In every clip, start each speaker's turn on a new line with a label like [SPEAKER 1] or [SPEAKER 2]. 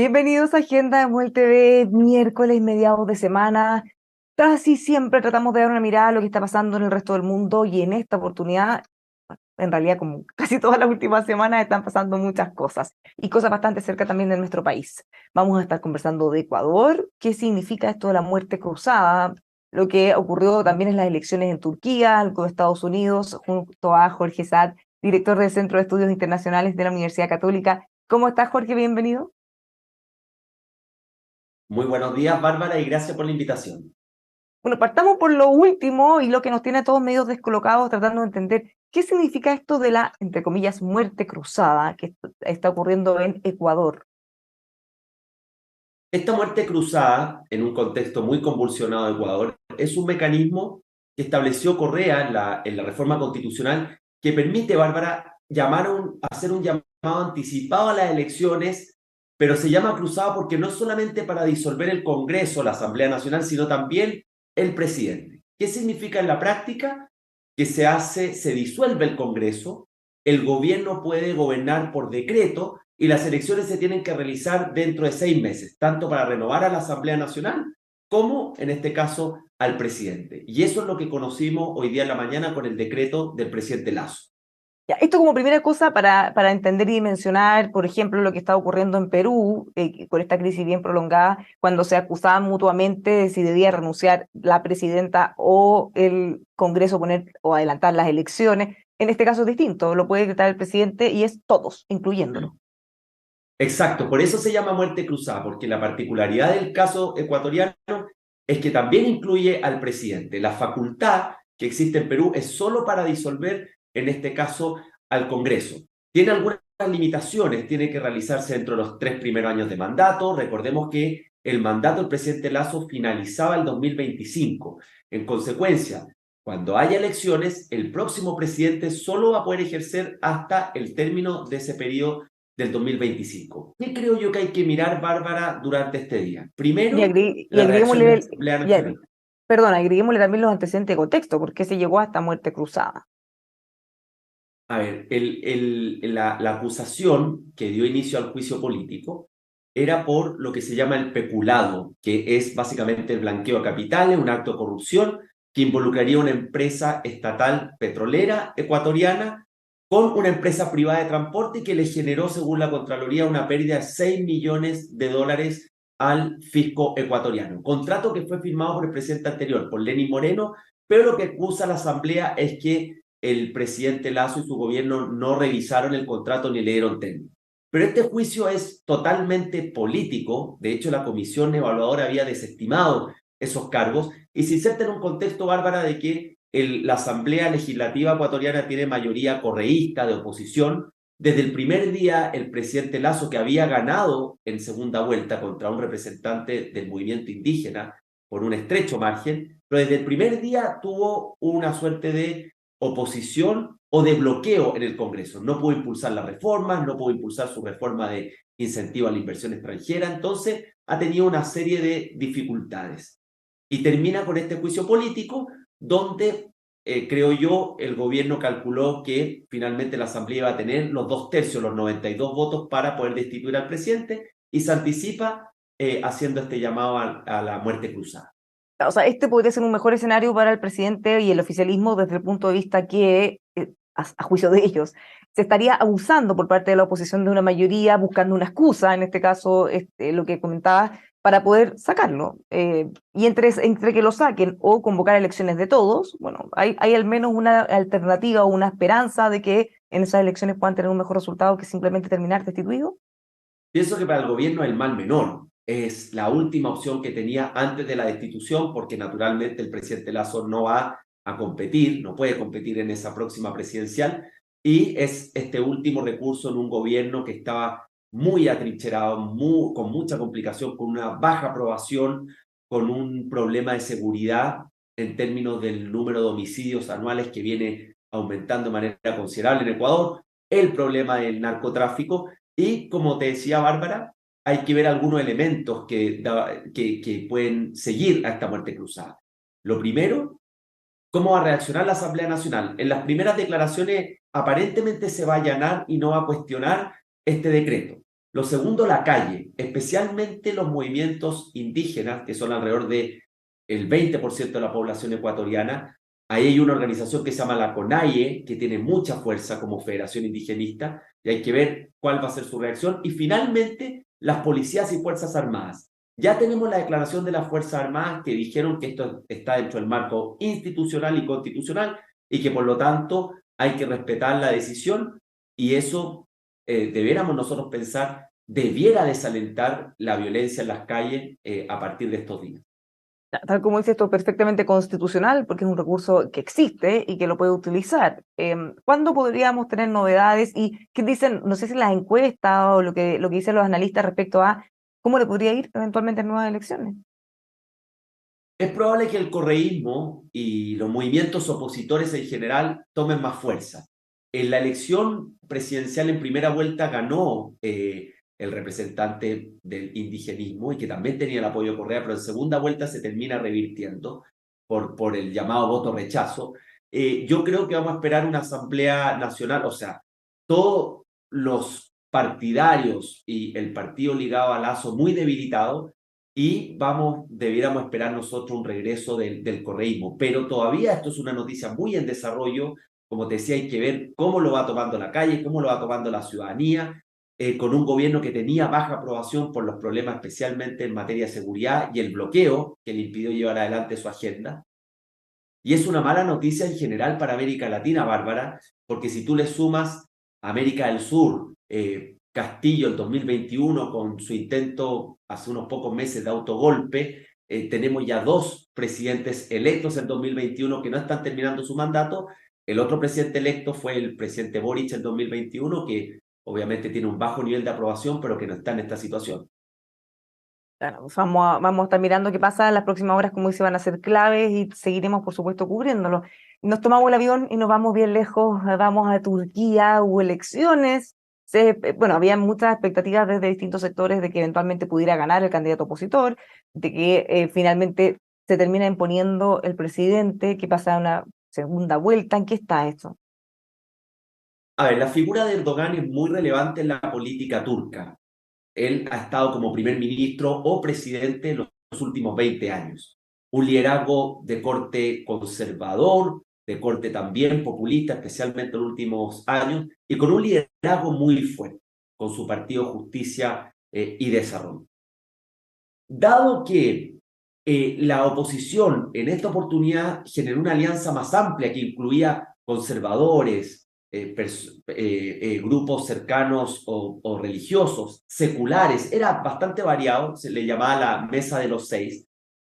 [SPEAKER 1] Bienvenidos a Agenda de Muel TV, miércoles, mediados de semana. Casi siempre tratamos de dar una mirada a lo que está pasando en el resto del mundo y en esta oportunidad, en realidad como casi todas las últimas semanas, están pasando muchas cosas y cosas bastante cerca también de nuestro país. Vamos a estar conversando de Ecuador, qué significa esto de la muerte cruzada, lo que ocurrió también en las elecciones en Turquía, con Estados Unidos, junto a Jorge Sad, director del Centro de Estudios Internacionales de la Universidad Católica. ¿Cómo estás, Jorge? Bienvenido.
[SPEAKER 2] Muy buenos días, Bárbara, y gracias por la invitación.
[SPEAKER 1] Bueno, partamos por lo último y lo que nos tiene a todos medio descolocados tratando de entender qué significa esto de la, entre comillas, muerte cruzada que está ocurriendo en Ecuador.
[SPEAKER 2] Esta muerte cruzada, en un contexto muy convulsionado de Ecuador, es un mecanismo que estableció Correa en la reforma constitucional que permite, Bárbara, hacer un llamado anticipado a las elecciones, pero se llama cruzada porque no solamente para disolver el Congreso, la Asamblea Nacional, sino también el presidente. ¿Qué significa en la práctica? Que se disuelve el Congreso, el gobierno puede gobernar por decreto y las elecciones se tienen que realizar dentro de 6 meses, tanto para renovar a la Asamblea Nacional como, en este caso, al presidente. Y eso es lo que conocimos hoy día en la mañana con el decreto del presidente Lasso.
[SPEAKER 1] Ya, esto como primera cosa para entender y dimensionar, por ejemplo, lo que está ocurriendo en Perú, con esta crisis bien prolongada, cuando se acusaban mutuamente de si debía renunciar la presidenta o el Congreso poner o adelantar las elecciones. En este caso es distinto, lo puede decretar el presidente y es todos, incluyéndolo.
[SPEAKER 2] Exacto, por eso se llama muerte cruzada, porque la particularidad del caso ecuatoriano es que también incluye al presidente. La facultad que existe en Perú es solo para disolver, en este caso, al Congreso. Tiene algunas limitaciones, tiene que realizarse dentro de los 3 primeros años de mandato. Recordemos que el mandato del presidente Lasso finalizaba el 2025. En consecuencia, cuando haya elecciones, el próximo presidente solo va a poder ejercer hasta el término de ese periodo del 2025. ¿Qué creo yo que hay que mirar, Bárbara, durante este día?
[SPEAKER 1] Y,
[SPEAKER 2] Primero,
[SPEAKER 1] y
[SPEAKER 2] la reacción
[SPEAKER 1] agreguémosle,
[SPEAKER 2] de la Asamblea
[SPEAKER 1] y
[SPEAKER 2] Nacional.
[SPEAKER 1] perdón, agreguémosle también los antecedentes de contexto, porque se llegó a esta muerte cruzada.
[SPEAKER 2] A ver, la acusación que dio inicio al juicio político era por lo que se llama el peculado, que es básicamente el blanqueo de capitales, un acto de corrupción que involucraría una empresa estatal petrolera ecuatoriana con una empresa privada de transporte que le generó, según la Contraloría, una pérdida de 6 millones de dólares al fisco ecuatoriano. Contrato que fue firmado por el presidente anterior, por Lenín Moreno, pero lo que acusa la Asamblea es que el presidente Lasso y su gobierno no revisaron el contrato ni le dieron término. Pero este juicio es totalmente político. De hecho, la comisión evaluadora había desestimado esos cargos y se inserta en un contexto, Bárbara, de que la Asamblea Legislativa ecuatoriana tiene mayoría correísta de oposición. Desde el primer día, el presidente Lasso, que había ganado en segunda vuelta contra un representante del movimiento indígena por un estrecho margen, pero desde el primer día tuvo una suerte de oposición o de bloqueo en el Congreso. No pudo impulsar las reformas, no pudo impulsar su reforma de incentivo a la inversión extranjera, entonces ha tenido una serie de dificultades. Y termina con este juicio político donde, creo yo, el gobierno calculó que finalmente la Asamblea iba a tener los 2/3, los 92 votos para poder destituir al presidente y se anticipa haciendo este llamado a la muerte cruzada.
[SPEAKER 1] O sea, este podría ser un mejor escenario para el presidente y el oficialismo desde el punto de vista que, a juicio de ellos, se estaría abusando por parte de la oposición de una mayoría, buscando una excusa, en este caso, lo que comentaba, para poder sacarlo. Y entre que lo saquen o convocar elecciones de todos, bueno, hay al menos una alternativa o una esperanza de que en esas elecciones puedan tener un mejor resultado que simplemente terminar destituido.
[SPEAKER 2] Pienso que para el gobierno es el mal menor. Es la última opción que tenía antes de la destitución, porque naturalmente el presidente Lasso no va a competir, no puede competir en esa próxima presidencial, y es este último recurso en un gobierno que estaba muy atrincherado, con mucha complicación, con una baja aprobación, con un problema de seguridad en términos del número de homicidios anuales que viene aumentando de manera considerable en Ecuador, el problema del narcotráfico y, como te decía Bárbara, hay que ver algunos elementos que pueden seguir a esta muerte cruzada. Lo primero, ¿cómo va a reaccionar la Asamblea Nacional? En las primeras declaraciones aparentemente se va a allanar y no va a cuestionar este decreto. Lo segundo, la calle, especialmente los movimientos indígenas, que son alrededor de el 20% de la población ecuatoriana. Ahí hay una organización que se llama la CONAIE, que tiene mucha fuerza como Federación Indigenista, y hay que ver cuál va a ser su reacción. Y finalmente, las policías y Fuerzas Armadas. Ya tenemos la declaración de las Fuerzas Armadas que dijeron que esto está dentro del marco institucional y constitucional y que por lo tanto hay que respetar la decisión y eso debiéramos nosotros pensar debiera desalentar la violencia en las calles a partir de estos días.
[SPEAKER 1] Tal como dice esto, perfectamente constitucional, porque es un recurso que existe y que lo puede utilizar. ¿Cuándo podríamos tener novedades? ¿Y qué dicen, no sé si las encuestas o lo que dicen los analistas respecto a cómo le podría ir eventualmente en nuevas elecciones?
[SPEAKER 2] Es probable que el correísmo y los movimientos opositores en general tomen más fuerza. En la elección presidencial en primera vuelta ganó el representante del indigenismo y que también tenía el apoyo de Correa, pero en segunda vuelta se termina revirtiendo por el llamado voto rechazo. Yo creo que vamos a esperar una asamblea nacional, o sea, todos los partidarios y el partido ligado a Lazo muy debilitado y debiéramos esperar nosotros un regreso del correísmo. Pero todavía esto es una noticia muy en desarrollo. Como te decía, hay que ver cómo lo va tomando la calle, cómo lo va tomando la ciudadanía, con un gobierno que tenía baja aprobación por los problemas especialmente en materia de seguridad y el bloqueo que le impidió llevar adelante su agenda. Y es una mala noticia en general para América Latina, Bárbara, porque si tú le sumas a América del Sur, Castillo el 2021 con su intento hace unos pocos meses de autogolpe, tenemos ya dos presidentes electos en 2021 que no están terminando su mandato. El otro presidente electo fue el presidente Boric en 2021, que obviamente tiene un bajo nivel de aprobación, pero que no está en esta situación.
[SPEAKER 1] Claro, pues vamos a estar mirando qué pasa en las próximas horas, como dice, van a ser claves y seguiremos, por supuesto, cubriéndolo. Nos tomamos el avión y nos vamos bien lejos, vamos a Turquía, hubo elecciones. Bueno, había muchas expectativas desde distintos sectores de que eventualmente pudiera ganar el candidato opositor, de que finalmente se termina imponiendo el presidente, que pasa a una segunda vuelta. ¿En qué está esto?
[SPEAKER 2] A ver, la figura de Erdogan es muy relevante en la política turca. Él ha estado como primer ministro o presidente los últimos 20 años. Un liderazgo de corte conservador, de corte también populista, especialmente en los últimos años, y con un liderazgo muy fuerte, con su partido Justicia y Desarrollo. Dado que la oposición en esta oportunidad generó una alianza más amplia que incluía conservadores, grupos cercanos o religiosos, seculares, era bastante variado, se le llamaba la Mesa de los Seis,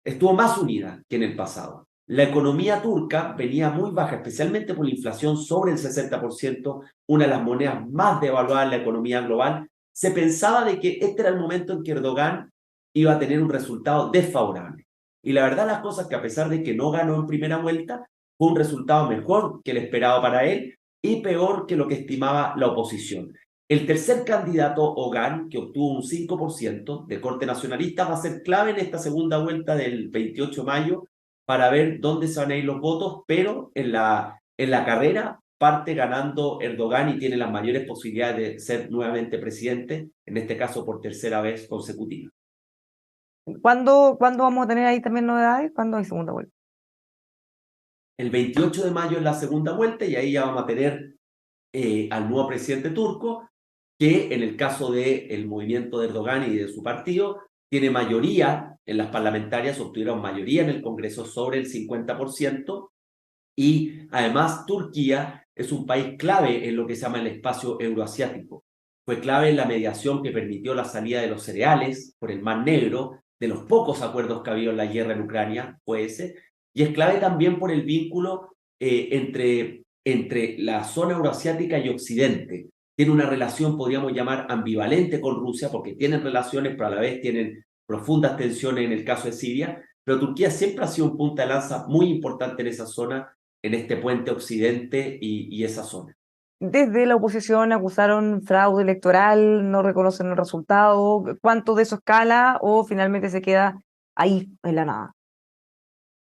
[SPEAKER 2] estuvo más unida que en el pasado. La economía turca venía muy baja, especialmente por la inflación sobre el 60%, una de las monedas más devaluadas en la economía global. Se pensaba de que este era el momento en que Erdogan iba a tener un resultado desfavorable. Y la verdad las cosas que a pesar de que no ganó en primera vuelta, fue un resultado mejor que el esperado para él y peor que lo que estimaba la oposición. El tercer candidato, Ogan, que obtuvo un 5% de corte nacionalista, va a ser clave en esta segunda vuelta del 28 de mayo para ver dónde se van a ir los votos, pero en la carrera parte ganando Erdogan y tiene las mayores posibilidades de ser nuevamente presidente, en este caso por tercera vez consecutiva.
[SPEAKER 1] ¿Cuándo vamos a tener ahí también novedades? ¿Cuándo hay segunda vuelta?
[SPEAKER 2] El 28 de mayo es la segunda vuelta y ahí ya vamos a tener al nuevo presidente turco, que en el caso del movimiento de Erdogan y de su partido, tiene mayoría en las parlamentarias, obtuvieron mayoría en el Congreso sobre el 50%, y además Turquía es un país clave en lo que se llama el espacio euroasiático. Fue clave en la mediación que permitió la salida de los cereales por el Mar Negro, de los pocos acuerdos que ha habido en la guerra en Ucrania, fue ese, y es clave también por el vínculo entre la zona euroasiática y Occidente. Tiene una relación, podríamos llamar, ambivalente con Rusia, porque tienen relaciones, pero a la vez tienen profundas tensiones en el caso de Siria, pero Turquía siempre ha sido un punta de lanza muy importante en esa zona, en este puente occidente y esa zona.
[SPEAKER 1] Desde la oposición acusaron fraude electoral, no reconocen el resultado. ¿Cuánto de eso escala o finalmente se queda ahí en la nada?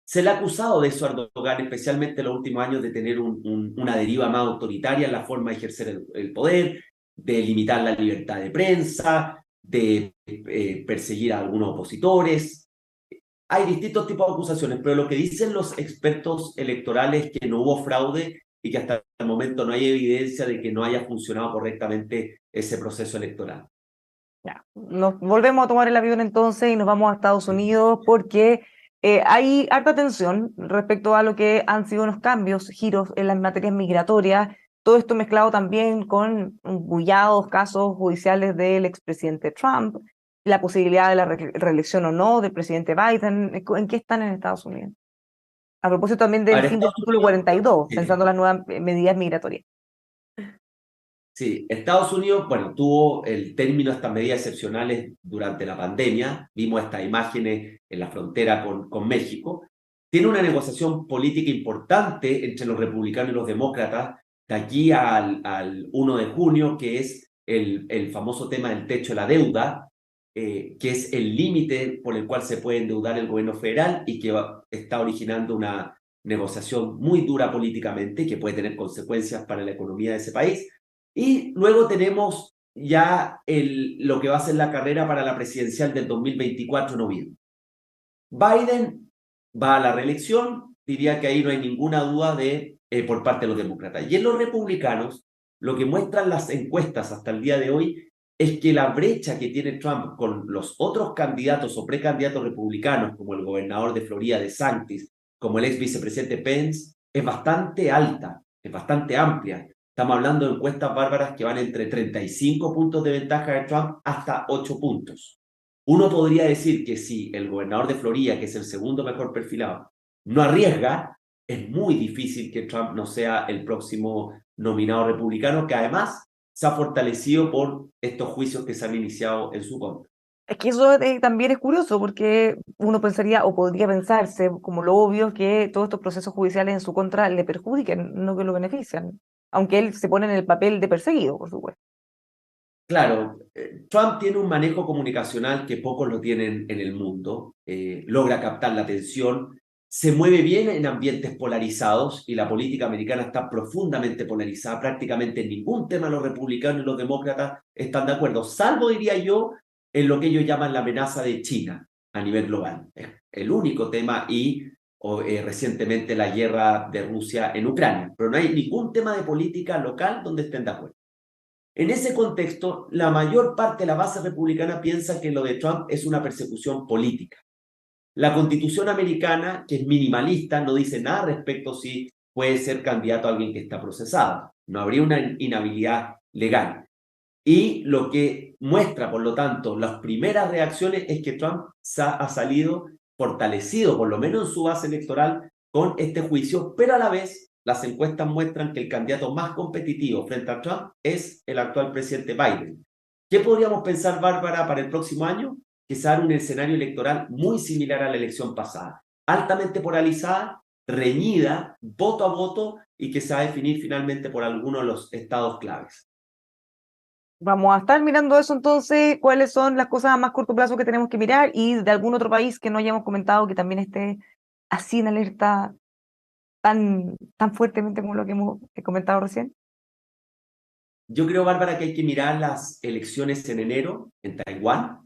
[SPEAKER 2] Se le ha acusado de eso a Erdogan, especialmente en los últimos años, de tener una deriva más autoritaria en la forma de ejercer el poder, de limitar la libertad de prensa, de perseguir a algunos opositores. Hay distintos tipos de acusaciones, pero lo que dicen los expertos electorales es que no hubo fraude y que hasta el momento no hay evidencia de que no haya funcionado correctamente ese proceso electoral.
[SPEAKER 1] Ya, nos volvemos a tomar el avión entonces y nos vamos a Estados Unidos porque hay harta tensión respecto a lo que han sido unos cambios, giros en las materias migratorias, todo esto mezclado también con bullados casos judiciales del expresidente Trump, la posibilidad de la reelección o no del presidente Biden. ¿En qué están en Estados Unidos? A propósito también del
[SPEAKER 2] Ahora,
[SPEAKER 1] fin del
[SPEAKER 2] Estados
[SPEAKER 1] artículo
[SPEAKER 2] Unidos,
[SPEAKER 1] 42,
[SPEAKER 2] sí,
[SPEAKER 1] pensando en las nuevas medidas migratorias.
[SPEAKER 2] sí, Estados Unidos, bueno, tuvo el término de estas medidas excepcionales durante la pandemia. Vimos estas imágenes en la frontera con México. Tiene una negociación política importante entre los republicanos y los demócratas de aquí al 1 de junio, que es el famoso tema del techo de la deuda, que es el límite por el cual se puede endeudar el gobierno federal y que está originando una negociación muy dura políticamente y que puede tener consecuencias para la economía de ese país. Y luego tenemos ya lo que va a ser la carrera para la presidencial del 2024 en noviembre. Biden va a la reelección, diría que ahí no hay ninguna duda por parte de los demócratas. Y en los republicanos, lo que muestran las encuestas hasta el día de hoy es que la brecha que tiene Trump con los otros candidatos o precandidatos republicanos, como el gobernador de Florida, DeSantis, como el ex vicepresidente Pence, es bastante alta, es bastante amplia. Estamos hablando de encuestas bárbaras que van entre 35 puntos de ventaja de Trump hasta 8 puntos. Uno podría decir que si el gobernador de Florida, que es el segundo mejor perfilado, no arriesga, es muy difícil que Trump no sea el próximo nominado republicano, que además se ha fortalecido por estos juicios que se han iniciado en su contra.
[SPEAKER 1] Es que eso también es curioso porque uno pensaría o podría pensarse como lo obvio que todos estos procesos judiciales en su contra le perjudiquen, no que lo benefician, aunque él se pone en el papel de perseguido, por supuesto.
[SPEAKER 2] Claro, Trump tiene un manejo comunicacional que pocos lo tienen en el mundo, logra captar la atención, se mueve bien en ambientes polarizados y la política americana está profundamente polarizada, prácticamente en ningún tema los republicanos y los demócratas están de acuerdo, salvo, diría yo, en lo que ellos llaman la amenaza de China a nivel global. Es el único tema y recientemente la guerra de Rusia en Ucrania, pero no hay ningún tema de política local donde estén de acuerdo. En ese contexto, la mayor parte de la base republicana piensa que lo de Trump es una persecución política. La Constitución americana, que es minimalista, no dice nada respecto si puede ser candidato a alguien que está procesado. No habría una inhabilidad legal. Y lo que muestra, por lo tanto, las primeras reacciones es que Trump ha salido fortalecido, por lo menos en su base electoral, con este juicio, pero a la vez las encuestas muestran que el candidato más competitivo frente a Trump es el actual presidente Biden. ¿Qué podríamos pensar, Bárbara, para el próximo año? Que será un escenario electoral muy similar a la elección pasada, altamente polarizada, reñida, voto a voto, y que se va a definir finalmente por algunos de los estados claves.
[SPEAKER 1] Vamos a estar mirando eso entonces, cuáles son las cosas a más corto plazo que tenemos que mirar y de algún otro país que no hayamos comentado que también esté así en alerta tan fuertemente como lo que hemos comentado recién.
[SPEAKER 2] Yo creo, Bárbara, que hay que mirar las elecciones en enero en Taiwán.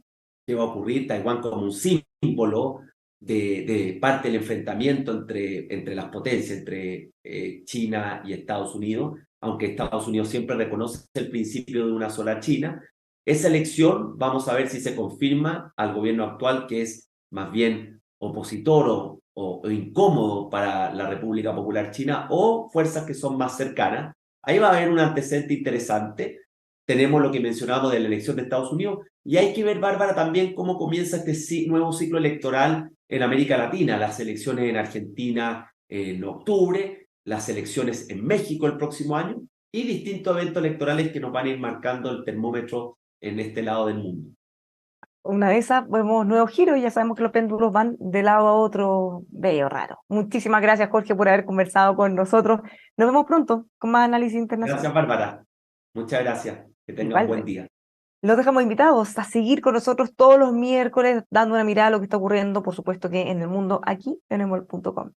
[SPEAKER 2] ¿Qué va a ocurrir? Taiwán como un símbolo de parte del enfrentamiento entre las potencias, entre China y Estados Unidos, aunque Estados Unidos siempre reconoce el principio de una sola China. Esa elección, vamos a ver si se confirma al gobierno actual, que es más bien opositor o incómodo para la República Popular China, o fuerzas que son más cercanas. Ahí va a haber un antecedente interesante. Tenemos lo que mencionábamos de la elección de Estados Unidos y hay que ver, Bárbara, también cómo comienza este nuevo ciclo electoral en América Latina, las elecciones en Argentina en octubre, las elecciones en México el próximo año y distintos eventos electorales que nos van a ir marcando el termómetro en este lado del mundo.
[SPEAKER 1] Una de esas vemos nuevos giros y ya sabemos que los péndulos van de lado a otro, bello raro. Muchísimas gracias, Jorge, por haber conversado con nosotros. Nos vemos pronto con más análisis internacional.
[SPEAKER 2] Gracias, Bárbara. Muchas gracias. Que tenga un buen
[SPEAKER 1] Igualmente.
[SPEAKER 2] día.
[SPEAKER 1] Los dejamos invitados a seguir con nosotros todos los miércoles, dando una mirada a lo que está ocurriendo, por supuesto que en el mundo, aquí en emol.com.